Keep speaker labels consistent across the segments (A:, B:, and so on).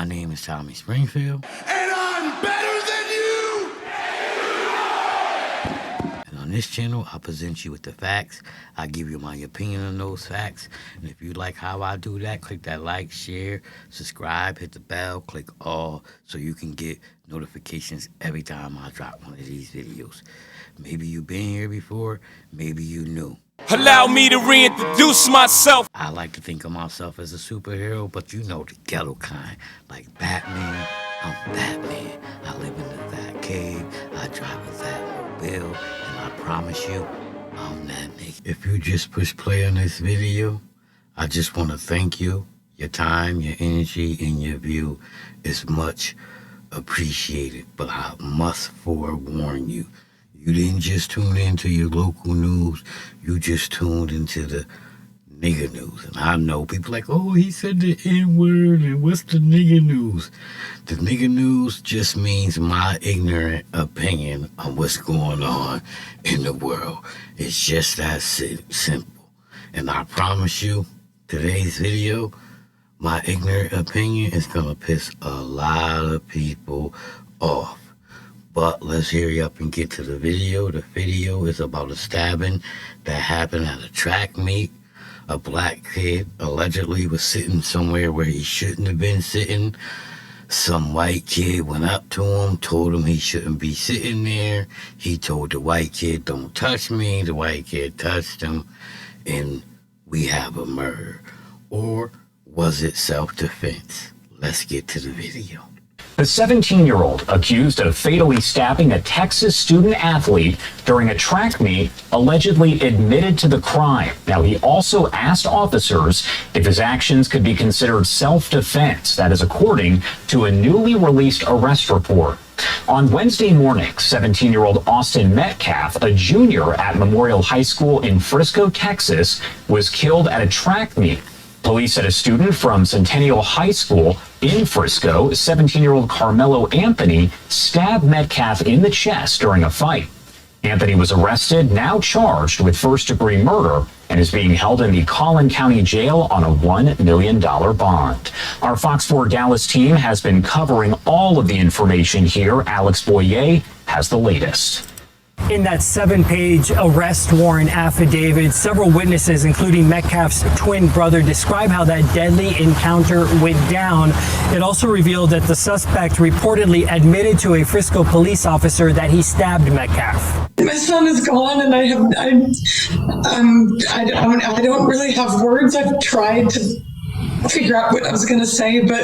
A: My name is Tommy Springfield.
B: And I'm better than you!
A: And on this channel, I present you with the facts. I give you my opinion on those facts. And if you like how I do that, click that like, share, subscribe, hit the bell, click all, so you can get notifications every time I drop one of these videos. Maybe you've been here before, maybe you new.
C: Allow me to reintroduce myself.
A: I like to think of myself as a superhero, but you know, the ghetto kind. Like Batman, I'm Batman. I live in the Bat Cave, I drive a Batmobile, and I promise you, I'm that nigga. If you just push play on this video, I just want to thank you. Your time, your energy, and your view is much appreciated, but I must forewarn you. You didn't just tune into your local news, you just tuned into the nigger news. And I know people like, oh, he said the N-word, and what's the nigger news? The nigger news just means my ignorant opinion on what's going on in the world. It's just that simple. And I promise you, today's video, my ignorant opinion is gonna piss a lot of people off. But let's hurry up and get to the video. The video is about a stabbing that happened at a track meet. A black kid allegedly was sitting somewhere where he shouldn't have been sitting. Some white kid went up to him, told him he shouldn't be sitting there. He told the white kid, don't touch me. The white kid touched him, and we have a murder. Or was it self-defense? Let's get to the video.
D: The 17-year-old accused of fatally stabbing a Texas student athlete during a track meet allegedly admitted to the crime. Now, he also asked officers if his actions could be considered self-defense. That is according to a newly released arrest report. On Wednesday morning, 17-year-old Austin Metcalf, a junior at Memorial High School in Frisco, Texas, was killed at a track meet. Police said a student from Centennial High School in Frisco, 17-year-old Karmelo Anthony, stabbed Metcalf in the chest during a fight. Anthony was arrested, now charged with first-degree murder, and is being held in the Collin County Jail on a $1 million bond. Our Fox 4 Dallas team has been covering all of the information here. Alex Boyer has the latest.
E: In that 7-page arrest warrant affidavit, several witnesses, including Metcalf's twin brother, describe how that deadly encounter went down. It also revealed that the suspect reportedly admitted to a Frisco police officer that he stabbed Metcalf.
F: My son is gone, and I don't really have words. I've tried to figure out what I was going to say, but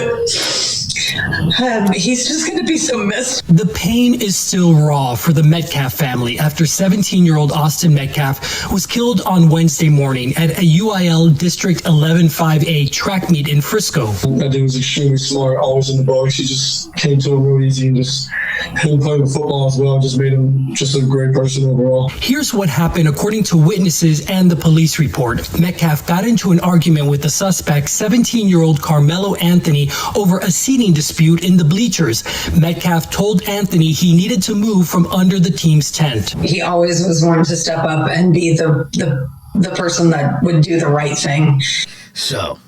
F: he's just going to be so missed.
E: The pain is still raw for the Metcalf family after 17-year-old Austin Metcalf was killed on Wednesday morning at a UIL District 11-5A track meet in Frisco.
G: I think he was extremely smart, always in the box. He just came to him real easy, and just him playing football as well just made him just a great person overall.
E: Here's what happened according to witnesses and the police report. Metcalf got into an argument with the suspect, 17-year-old Karmelo Anthony, over a seating dispute in the bleachers. Metcalf told Anthony he needed to move from under the team's tent.
F: He always was one to step up and be the person that would do the right thing.
A: So,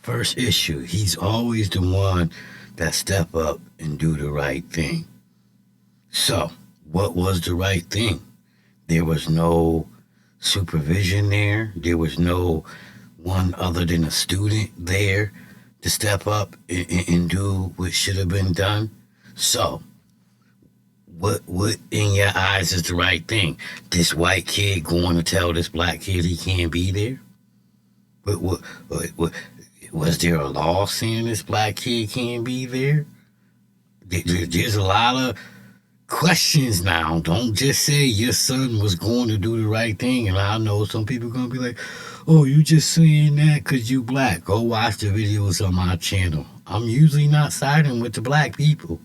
A: first issue, he's always the one that step up and do the right thing. So, what was the right thing? There was no supervision there. There was no one other than a student there to step up and do what should have been done. So, what in your eyes is the right thing? This white kid going to tell this black kid he can't be there? What was there a law saying this black kid can't be there? There's a lot of questions now. Don't just say your son was going to do the right thing. And I know some people are going to be like, oh, you just saying that because you black. Go watch the videos on my channel. I'm usually not siding with the black people.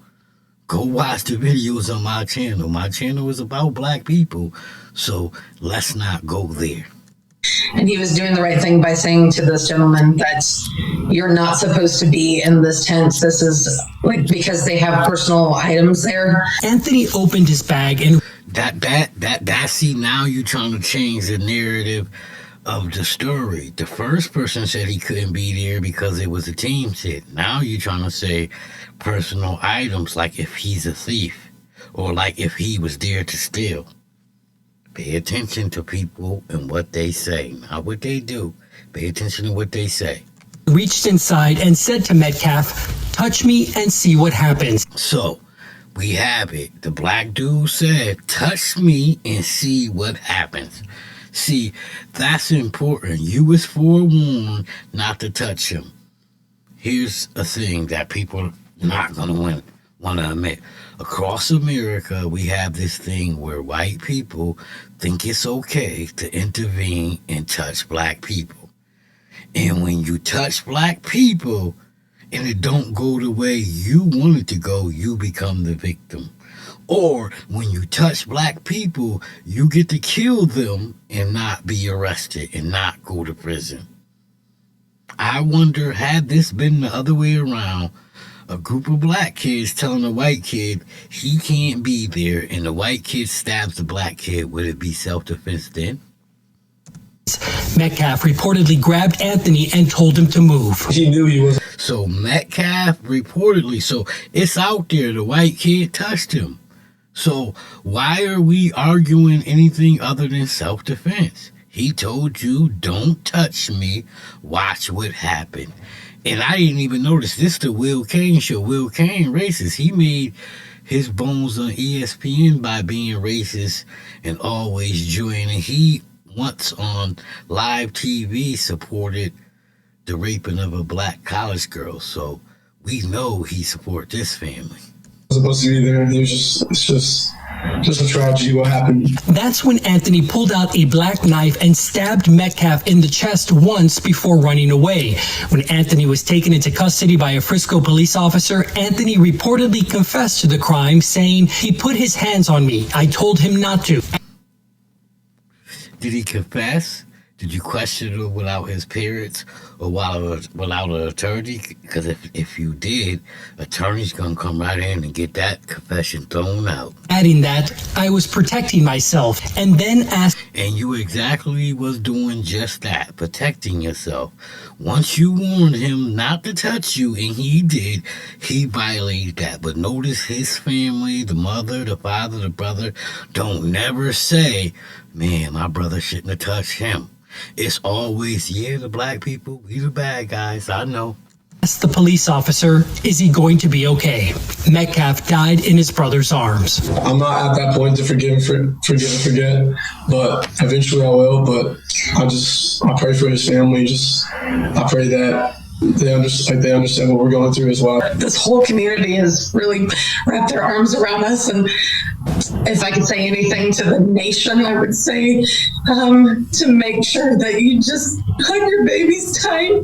A: Go watch the videos on my channel. My channel is about black people. So let's not go there.
F: And he was doing the right thing by saying to this gentleman that you're not supposed to be in this tent. This is like because they have personal items there.
E: Anthony opened his bag and
A: that see, now you're trying to change the narrative of the story. The first person said he couldn't be there because it was a team hit. Now you're trying to say personal items like if he's a thief or like if he was there to steal. Pay attention to people and what they say, not what they do. Pay attention to what they say.
E: Reached inside and said to Metcalf, "Touch me and see what happens."
A: So, we have it. The black dude said, "Touch me and see what happens." See, that's important. You was forewarned not to touch him. Here's a thing that people not going to want to admit. Across America, we have this thing where white people think it's okay to intervene and touch black people. And when you touch black people and it don't go the way you want it to go, you become the victim. Or when you touch black people, you get to kill them and not be arrested and not go to prison. I wonder, had this been the other way around, a group of black kids telling a white kid he can't be there and the white kid stabs the black kid, would it be self-defense then?
E: Metcalf reportedly grabbed Anthony and told him to move.
G: He knew he was.
A: So Metcalf reportedly, so it's out there, the white kid touched him. So why are we arguing anything other than self-defense? He told you, don't touch me, watch what happened. And I didn't even notice this, the Will Kane show. Will Kane racist. He made his bones on ESPN by being racist and always joining. He once on live TV supported the raping of a black college girl. So we know he support this family.
G: Supposed to be there, and it's just a tragedy what happened.
E: That's when Anthony pulled out a black knife and stabbed Metcalf in the chest once before running away. When Anthony was taken into custody by a Frisco police officer, Anthony reportedly confessed to the crime, saying, "He put his hands on me. I told him not to."
A: Did he confess? Did you question him without his parents or without an attorney? Because if you did, attorney's going to come right in and get that confession thrown out.
E: Adding that, I was protecting myself, and then asked.
A: And you exactly was doing just that, protecting yourself. Once you warned him not to touch you, and he did, he violated that. But notice his family, the mother, the father, the brother, don't never say, man, my brother shouldn't have touched him. It's always, yeah, the black people, we the bad guys, I know.
E: Asked the police officer, is he going to be okay? Metcalf died in his brother's arms.
G: I'm not at that point to forget, but eventually I will. But I pray for his family. I pray that they understand what we're going through as well.
F: This whole community has really wrapped their arms around us, and if I could say anything to the nation, I would say to make sure that you just hug your babies tight.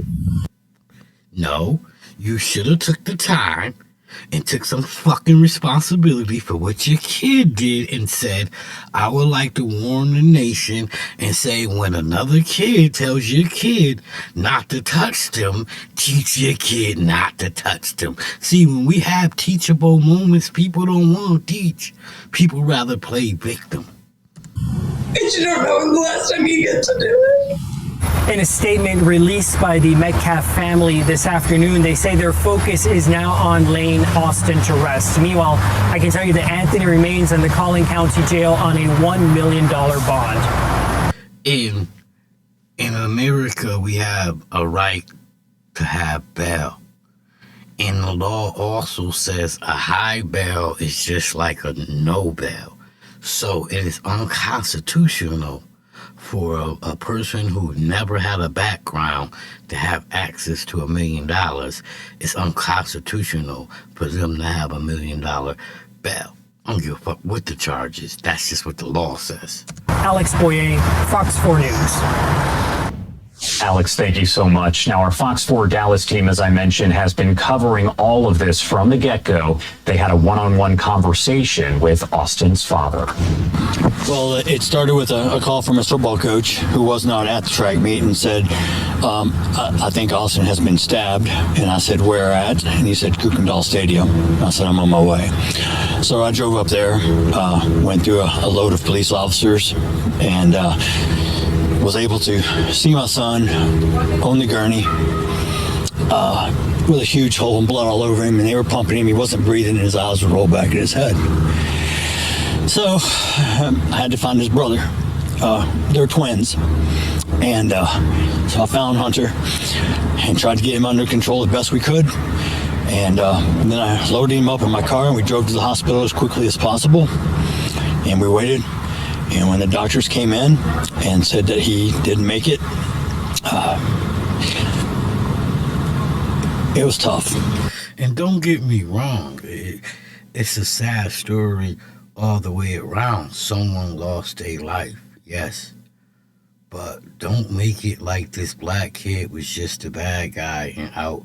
A: No, you should have took the time and took some fucking responsibility for what your kid did and said, I would like to warn the nation and say, when another kid tells your kid not to touch them, teach your kid not to touch them. See, when we have teachable moments, people don't want to teach. People rather play victim.
F: And you don't know when the last time you get to do it.
E: In a statement released by the Metcalf family this afternoon, they say their focus is now on laying Austin to rest. Meanwhile, I can tell you that Anthony remains in the Collin County Jail on a $1 million bond.
A: In America, we have a right to have bail. And the law also says a high bail is just like a no bail. So it is unconstitutional for a person who never had a background to have access to $1 million. It's unconstitutional for them to have $1 million bail. I don't give a fuck what the charge is. That's just what the law says.
E: Alex Boyer, Fox 4 News.
D: Alex, thank you so much. Now, our Fox 4 Dallas team, as I mentioned, has been covering all of this from the get-go. They had a one-on-one conversation with Austin's father.
H: Well, it started with a call from his football coach who was not at the track meet and said, I think Austin has been stabbed. And I said, where at? And he said, Kukendall Stadium. I said, I'm on my way. So I drove up there, went through a load of police officers, and was able to see my son on the gurney with a huge hole and blood all over him, and they were pumping him. He wasn't breathing, and his eyes would roll back in his head. So I had to find his brother. They're twins. And so I found Hunter and tried to get him under control as best we could. And then I loaded him up in my car, and we drove to the hospital as quickly as possible. And we waited. And when the doctors came in and said that he didn't make it, it was tough.
A: And don't get me wrong, it's a sad story all the way around. Someone lost their life, yes. But don't make it like this black kid was just a bad guy and out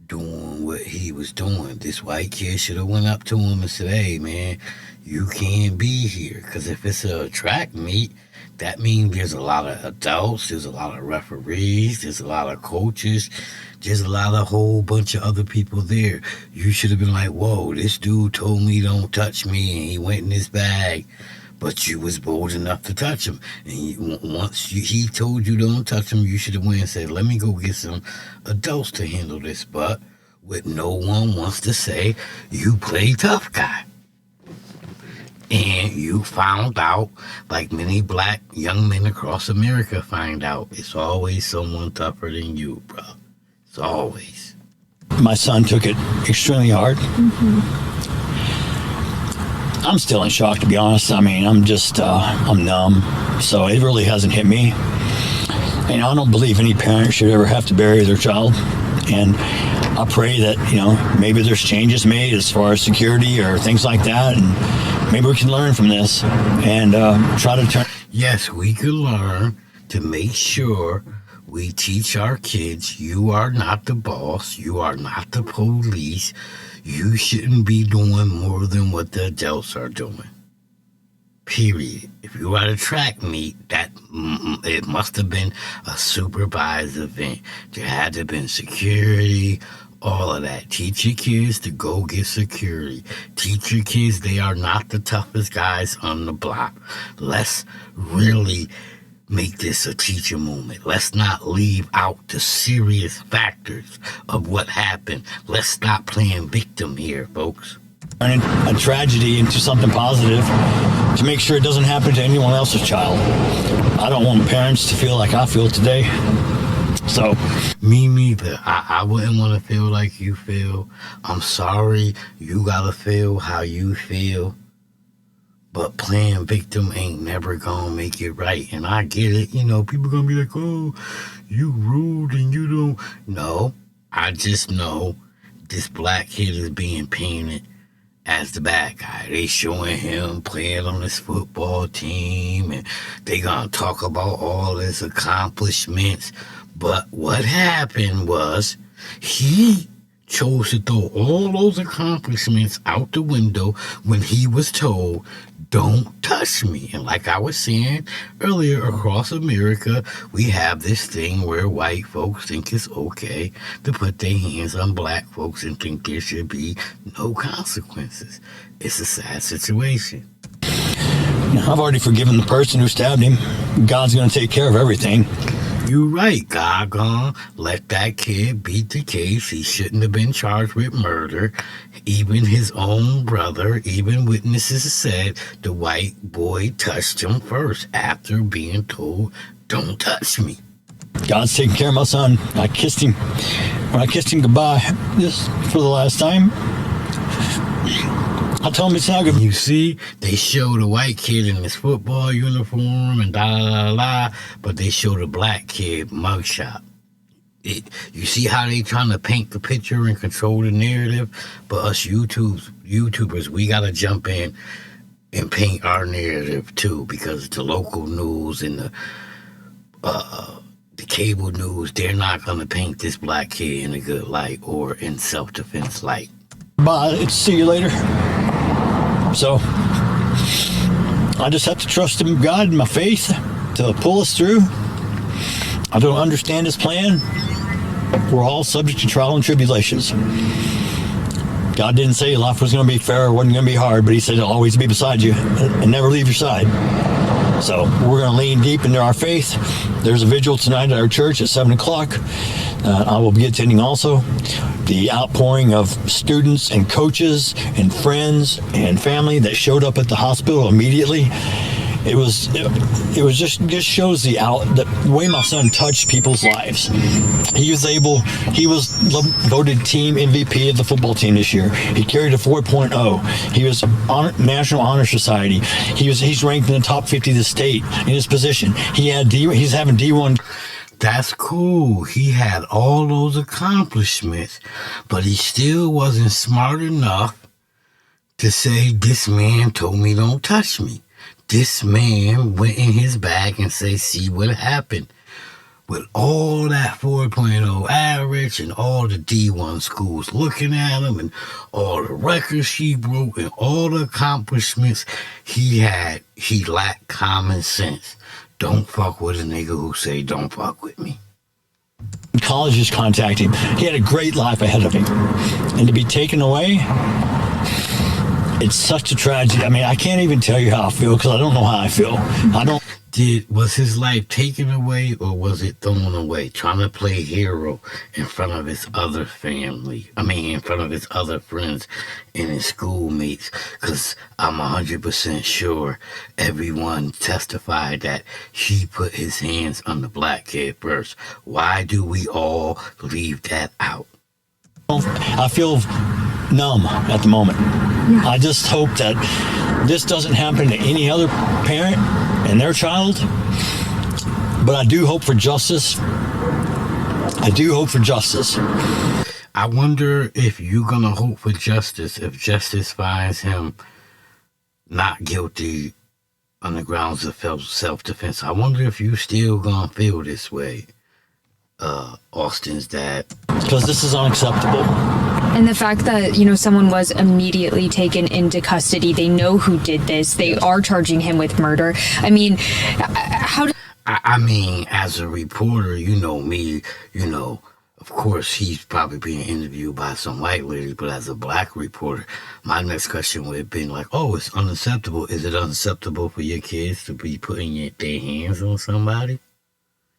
A: doing what he was doing. This white kid should have went up to him and said, hey, man, you can't be here. Because if it's a track meet, that means there's a lot of adults, there's a lot of referees, there's a lot of coaches, there's a lot of whole bunch of other people there. You should have been like, whoa, this dude told me don't touch me, and he went in his bag. But you was bold enough to touch him. And he told you don't touch him, you should have went and said, let me go get some adults to handle this. But what no one wants to say, you play tough guy. And you found out, like many black young men across America find out, it's always someone tougher than you, bro. It's always.
H: My son took it extremely hard. I'm still in shock, to be honest. I mean, I'm numb. So it really hasn't hit me. And I don't believe any parent should ever have to bury their child. And I pray that, maybe there's changes made as far as security or things like that. And maybe we can learn from this and try to turn.
A: Yes, we can learn to make sure we teach our kids, you are not the boss. You are not the police. You shouldn't be doing more than what the adults are doing. Period. If you are at a track meet, it must have been a supervised event. There had to have been security, all of that. Teach your kids to go get security. Teach your kids they are not the toughest guys on the block. Let's really make this a teacher moment. Let's not leave out the serious factors of what happened. Let's stop playing victim here, folks.
H: Turning a tragedy into something positive to make sure it doesn't happen to anyone else's child. I don't want parents to feel like I feel today. So,
A: me neither. I wouldn't want to feel like you feel. I'm sorry you gotta feel how you feel. But playing victim ain't never gonna make it right. And I get it. People gonna be like, oh, you rude and you don't. No, I just know this black kid is being painted as the bad guy. They showing him playing on this football team, and they gonna talk about all his accomplishments. But what happened was he chose to throw all those accomplishments out the window when he was told, don't touch me. And like I was saying earlier, across America, we have this thing where white folks think it's okay to put their hands on black folks and think there should be no consequences. It's a sad situation.
H: I've already forgiven the person who stabbed him. God's going to take care of everything.
A: You right, Gaga. Let that kid beat the case. He shouldn't have been charged with murder. Even his own brother, even witnesses said the white boy touched him first after being told, don't touch me.
H: God's taking care of my son. I kissed him. When I kissed him goodbye, just for the last time, I told him it's not good.
A: You see, they show the white kid in his football uniform and but they show the black kid mugshot. You see how they trying to paint the picture and control the narrative? But us YouTubers, we got to jump in and paint our narrative too, because the local news and the cable news, they're not going to paint this black kid in a good light or in self-defense light.
H: Bye. See you later. So, I just have to trust in God and my faith to pull us through. I don't understand his plan. We're all subject to trial and tribulations. God didn't say life was going to be fair or wasn't going to be hard, but he said he'll always be beside you and never leave your side. So we're going to lean deep into our faith. There's a vigil tonight at our church at 7 o'clock. I will be attending also. The outpouring of students and coaches and friends and family that showed up at the hospital immediately. It was just shows the way my son touched people's lives. He was voted team MVP of the football team this year. He carried a 4.0. He was National Honor Society. He's ranked in the top 50 of the state in his position. He's having D1.
A: That's cool. He had all those accomplishments, but he still wasn't smart enough to say, this man told me don't touch me. This man went in his bag and say, see what happened. With all that 4.0 average and all the D1 schools looking at him and all the records he broke and all the accomplishments he had, he lacked common sense. Don't fuck with a nigga who say, don't fuck with me.
H: Colleges contact him. He had a great life ahead of him. And to be taken away, it's such a tragedy. I mean, I can't even tell you how I feel because I don't know how I feel.
A: Was his life taken away or was it thrown away? Trying to play hero in front of his other family. In front of his other friends and his schoolmates. Because I'm 100% sure everyone testified that he put his hands on the black kid first. Why do we all leave that out?
H: I feel numb at the moment. Yeah. I just hope that this doesn't happen to any other parent and their child. But I do hope for justice. I
A: wonder if you're going to hope for justice if justice finds him not guilty on the grounds of self-defense. I wonder if you still going to feel this way, Austin's dad.
H: Because this is unacceptable.
I: And the fact that, someone was immediately taken into custody, they know who did this, they are charging him with murder.
A: As a reporter, me, of course he's probably being interviewed by some white lady, but as a black reporter, my next question would have been like, oh, it's unacceptable. Is it unacceptable for your kids to be putting their hands on somebody?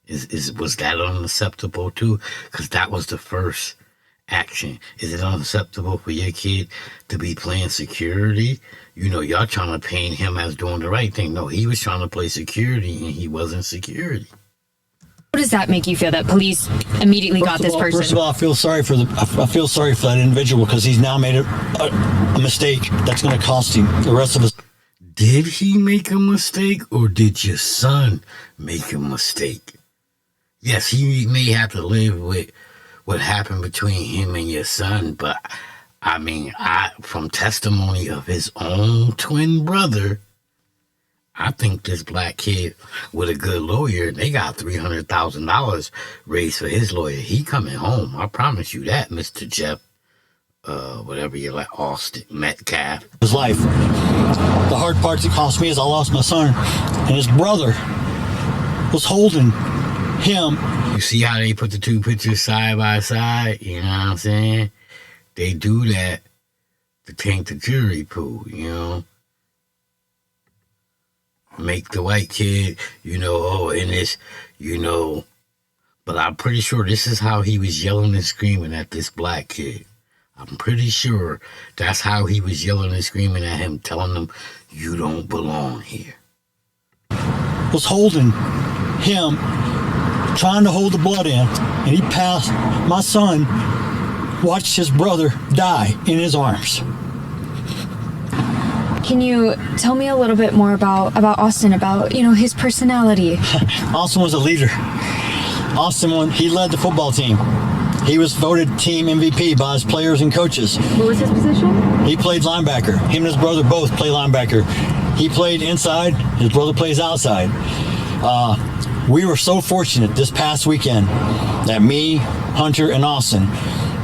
A: Was that unacceptable too? Because that was the first action. Is it unacceptable for your kid to be playing security? Y'all trying to paint him as doing the right thing. No, he was trying to play security and he wasn't security.
I: How does that make you feel that police immediately got this person?
H: First of all, I feel sorry for that individual because he's now made a mistake that's going to cost him the rest of his.
A: Did he make a mistake or did your son make a mistake? Yes, he may have to live with what happened between him and your son, but from testimony of his own twin brother, I think this black kid with a good lawyer, they got $300,000 raised for his lawyer. He coming home. I promise you that, Mr. Jeff, whatever you like, Austin, Metcalf.
H: His life. The hard part that cost me is I lost my son, and his brother was holding him.
A: You see how they put the two pictures side by side? You know what I'm saying? They do that to taint the jury pool, Make the white kid, in this, But I'm pretty sure this is how he was yelling and screaming at this black kid. I'm pretty sure that's how he was yelling and screaming at him, telling him, you don't belong here.
H: Was holding him, trying to hold the blood in, and he passed. My son watched his brother die in his arms.
I: Can you tell me a little bit more about Austin, about, his personality?
H: Austin was a leader. He led the football team. He was voted team MVP by his players and coaches.
I: What was his position?
H: He played linebacker. Him and his brother both play linebacker. He played inside. His brother plays outside. We were so fortunate this past weekend that me, Hunter, and Austin,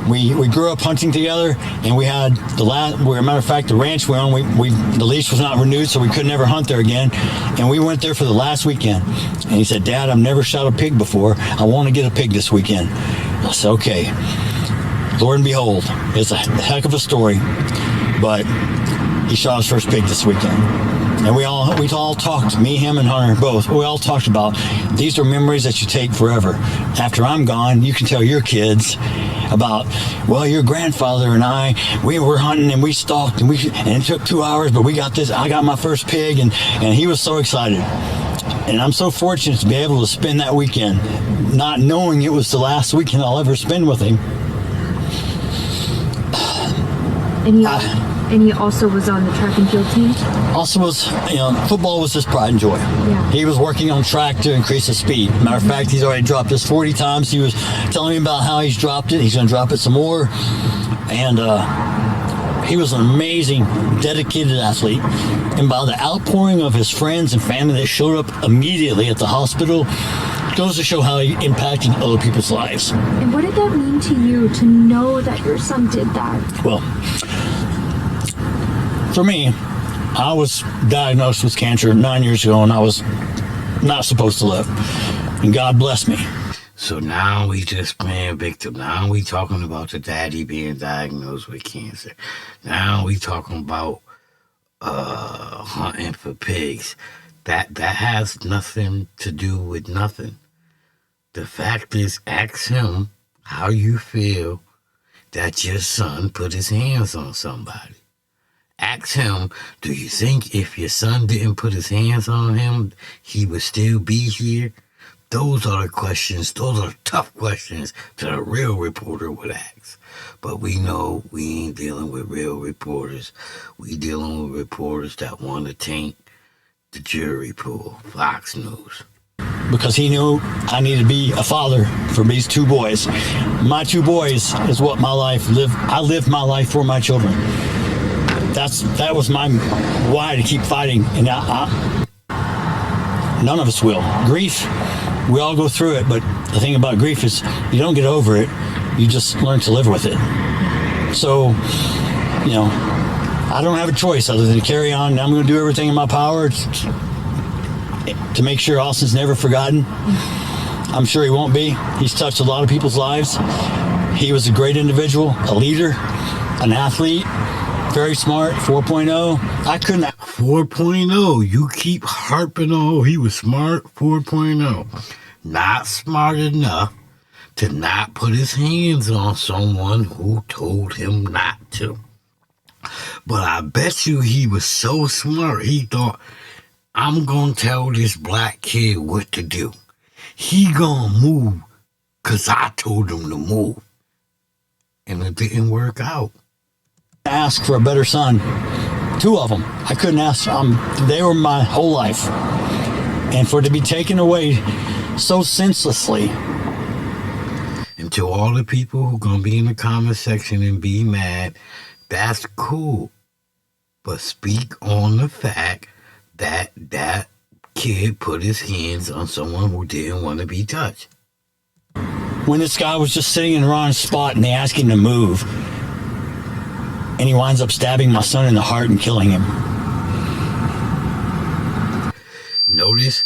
H: we grew up hunting together, and we had matter of fact, the ranch we're on, the leash was not renewed, so we could never hunt there again. And we went there for the last weekend. And he said, Dad, I've never shot a pig before. I want to get a pig this weekend. I said, okay. Lord and behold, it's a heck of a story, but he shot his first pig this weekend. And we all talked, me, him, and Hunter both. We all talked about these are memories that you take forever. After I'm gone, you can tell your kids about, well, your grandfather and we were hunting and we stalked and it took 2 hours, but we got this. I got my first pig, and he was so excited. And I'm so fortunate to be able to spend that weekend, not knowing it was the last weekend I'll ever spend with him.
I: And he also was on the track and field team?
H: Also was, football was his pride and joy.
I: Yeah.
H: He was working on track to increase his speed. Matter of fact, he's already dropped this 40 times. He was telling me about how he's dropped it. He's going to drop it some more. And he was an amazing, dedicated athlete. And by the outpouring of his friends and family that showed up immediately at the hospital, goes to show how he impacted other people's lives.
I: And what did that mean to you to know that your son did that?
H: Well, for me, I was diagnosed with cancer 9 years ago, and I was not supposed to live. And God blessed me.
A: So now we just playing victim. Now we talking about the daddy being diagnosed with cancer. Now we talking about hunting for pigs. That has nothing to do with nothing. The fact is, ask him how you feel that your son put his hands on somebody. Ask him, do you think if your son didn't put his hands on him, he would still be here? Those are the questions, those are tough questions that a real reporter would ask. But we know we ain't dealing with real reporters. We dealing with reporters that want to taint the jury pool, Fox News.
H: Because he knew I needed to be a father for these two boys. My two boys is what my life lived. I lived my life for my children. That was my why to keep fighting, and none of us will. Grief, we all go through it, but the thing about grief is you don't get over it, you just learn to live with it. So, I don't have a choice other than to carry on, and I'm going to do everything in my power to make sure Austin's never forgotten. I'm sure he won't be. He's touched a lot of people's lives. He was a great individual, a leader, an athlete. Very smart, 4.0. I couldn't.
A: 4.0. You keep harping on he was smart, 4.0. Not smart enough to not put his hands on someone who told him not to. But I bet you he was so smart, he thought, I'm going to tell this black kid what to do. He going to move because I told him to move. And it didn't work out.
H: Ask for a better son. Two of them. I couldn't ask. They were my whole life. And for it to be taken away so senselessly.
A: And to all the people who going to be in the comment section and be mad, that's cool. But speak on the fact that that kid put his hands on someone who didn't want to be touched.
H: When this guy was just sitting in the wrong spot and they asked him to move, and he winds up stabbing my son in the heart and killing him.
A: Notice,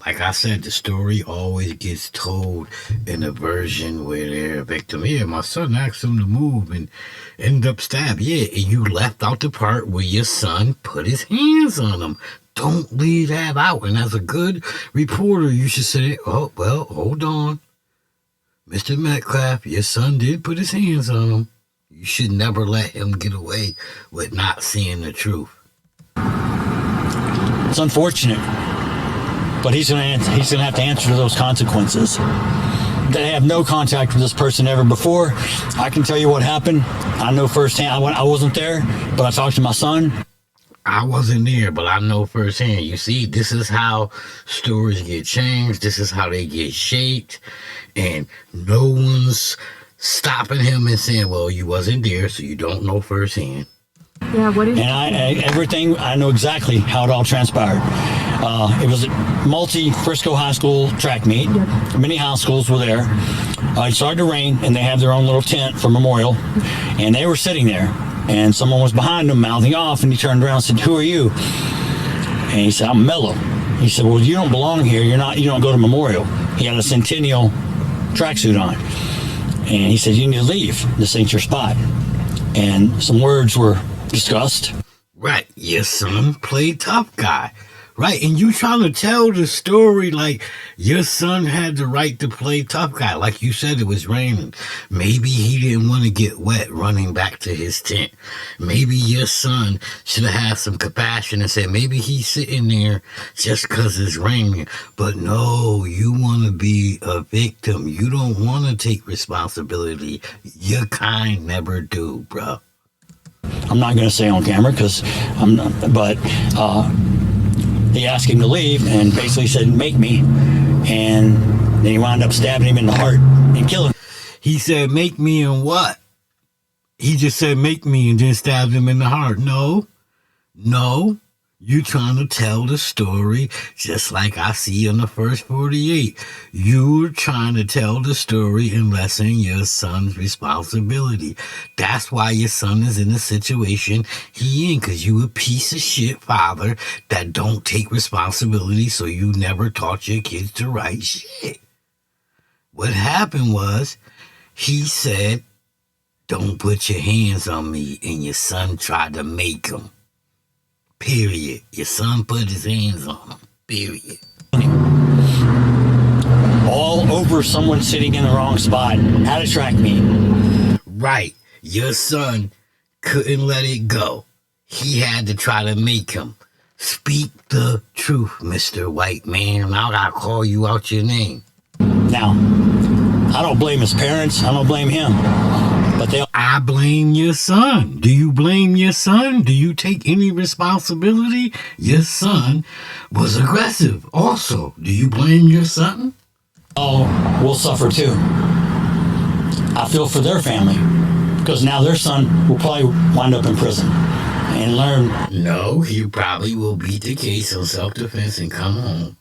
A: like I said, the story always gets told in a version where they're a victim. Yeah, my son asked him to move and ended up stabbed. Yeah, and you left out the part where your son put his hands on him. Don't leave that out. And as a good reporter, you should say, oh, well, hold on. Mr. Metcalf, your son did put his hands on him. You should never let him get away with not seeing the truth.
H: It's unfortunate, but he's gonna have to answer to those consequences. They have no contact with this person ever before. I can tell you what happened. I know firsthand. I wasn't there, but I talked to my son.
A: I wasn't there, but I know firsthand. You see, this is how stories get changed. This is how they get shaped, and no one's stopping him and saying, well, you wasn't there, so you don't know firsthand.
I: Yeah, what is...
H: And everything, I know exactly how it all transpired. It was a multi-Frisco High School track meet. Yep. Many high schools were there. It started to rain, and they have their own little tent for Memorial, and they were sitting there, and someone was behind them mouthing off, and he turned around and said, who are you? And he said, I'm Mello. He said, well, you don't belong here. You don't go to Memorial. He had a Centennial tracksuit on. And he said, you need to leave. This ain't your spot. And some words were discussed.
A: Right, your son played tough guy. Right, and you trying to tell the story like your son had the right to play tough guy. Like you said, it was raining. Maybe he didn't want to get wet running back to his tent. Maybe your son should have had some compassion and said, maybe he's sitting there just because it's raining. But no, you want to be a victim. You don't want to take responsibility. Your kind never do, bro.
H: I'm not going to say on camera because I'm not, but he asked him to leave and basically said, make me. And then he wound up stabbing him in the heart and killing him.
A: He said, make me and what? He just said, make me and then stabbed him in the heart. No. You trying to tell the story just like I see on the first 48. You're trying to tell the story and lessen your son's responsibility. That's why your son is in the situation he in, because you a piece of shit father that don't take responsibility, so you never taught your kids to write shit. What happened was, he said, don't put your hands on me, and your son tried to make him. Period. Your son put his hands on him. Period.
H: All over someone sitting in the wrong spot at a track meet.
A: Right. Your son couldn't let it go. He had to try to make him. Speak the truth, Mr. White Man. I gotta call you out your name.
H: Now, I don't blame his parents. I don't blame him. But
A: I blame your son. Do you blame your son? Do you take any responsibility? Your son was aggressive also. Do you blame your son?
H: Oh, will suffer too. I feel for their family because now their son will probably wind up in prison and learn.
A: No, he probably will beat the case on self-defense and come home.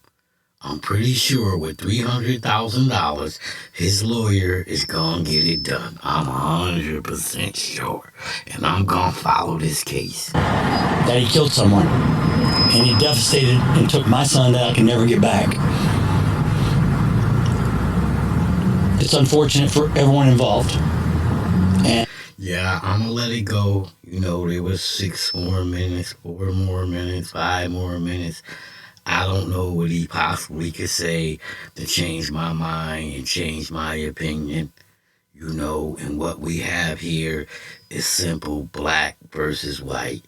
A: I'm pretty sure with $300,000, his lawyer is going to get it done. I'm 100% sure. And I'm going to follow this case.
H: That he killed someone. And he devastated and took my son that I can never get back. It's unfortunate for everyone involved. And
A: yeah, I'm going to let it go. You know, there was 6 more minutes, 4 more minutes, 5 more minutes. I don't know what he possibly could say to change my mind and change my opinion. You know, and what we have here is simple black versus white.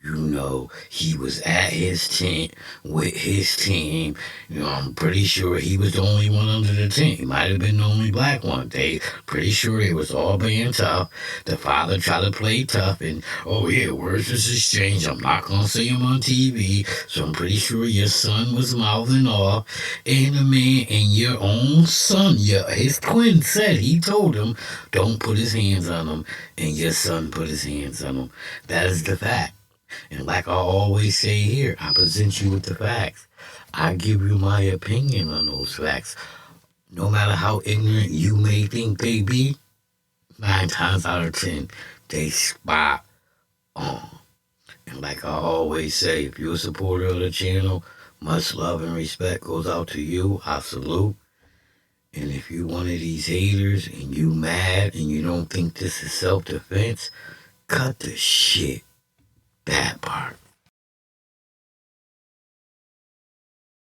A: You know, he was at his tent with his team. You know, I'm pretty sure he was the only one under the tent. He might have been the only black one. They pretty sure they was all being tough. The father tried to play tough and, oh yeah, words was exchanged. I'm not going to say him on TV. So I'm pretty sure your son was mouthing off. And the man and your own son, his twin said, he told him, don't put his hands on him. And your son put his hands on him. That is the fact. And like I always say here, I present you with the facts. I give you my opinion on those facts. No matter how ignorant you may think they be, 9 times out of 10, they spot on. And like I always say, if you're a supporter of the channel, much love and respect goes out to you. I salute. And if you one of these haters and you mad and you don't think this is self-defense, cut the shit. That part.